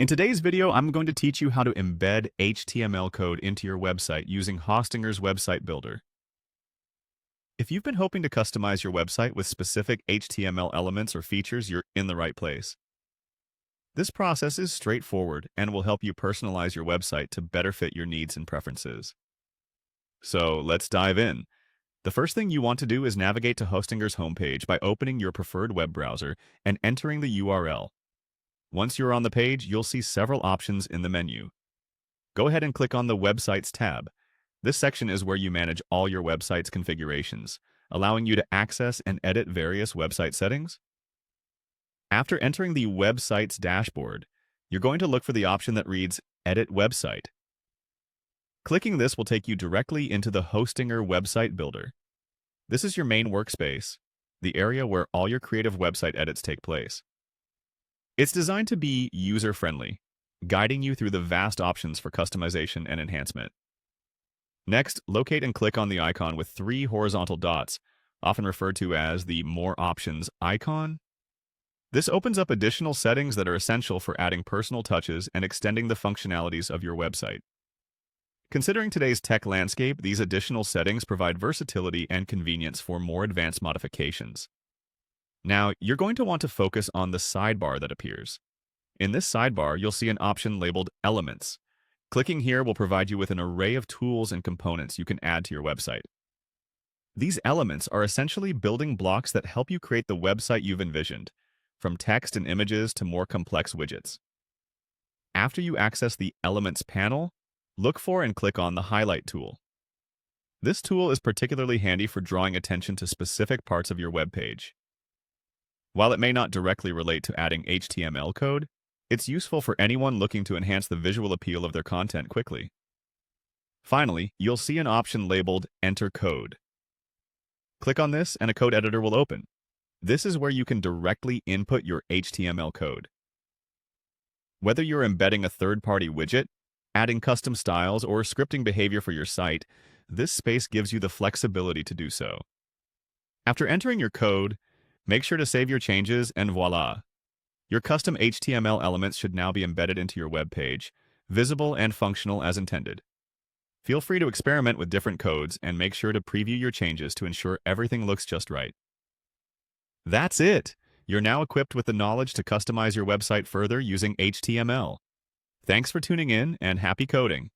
In today's video, I'm going to teach you how to embed HTML code into your website using Hostinger's Website Builder. If you've been hoping to customize your website with specific HTML elements or features, you're in the right place. This process is straightforward and will help you personalize your website to better fit your needs and preferences. So let's dive in. The first thing you want to do is navigate to Hostinger's homepage by opening your preferred web browser and entering the URL. Once you're on the page, you'll see several options in the menu. Go ahead and click on the Websites tab. This section is where you manage all your website's configurations, allowing you to access and edit various website settings. After entering the Websites dashboard, you're going to look for the option that reads Edit Website. Clicking this will take you directly into the Hostinger Website Builder. This is your main workspace, the area where all your creative website edits take place. It's designed to be user-friendly, guiding you through the vast options for customization and enhancement. Next, locate and click on the icon with three horizontal dots, often referred to as the More Options icon. This opens up additional settings that are essential for adding personal touches and extending the functionalities of your website. Considering today's tech landscape, these additional settings provide versatility and convenience for more advanced modifications. Now, you're going to want to focus on the sidebar that appears. In this sidebar, you'll see an option labeled Elements. Clicking here will provide you with an array of tools and components you can add to your website. These elements are essentially building blocks that help you create the website you've envisioned, from text and images to more complex widgets. After you access the Elements panel, look for and click on the Highlight tool. This tool is particularly handy for drawing attention to specific parts of your web page. While it may not directly relate to adding HTML code, it's useful for anyone looking to enhance the visual appeal of their content quickly. Finally, you'll see an option labeled Enter Code. Click on this and a code editor will open. This is where you can directly input your HTML code. Whether you're embedding a third-party widget, adding custom styles, or scripting behavior for your site, this space gives you the flexibility to do so. After entering your code, make sure to save your changes and voila! Your custom HTML elements should now be embedded into your web page, visible and functional as intended. Feel free to experiment with different codes and make sure to preview your changes to ensure everything looks just right. That's it! You're now equipped with the knowledge to customize your website further using HTML. Thanks for tuning in and happy coding!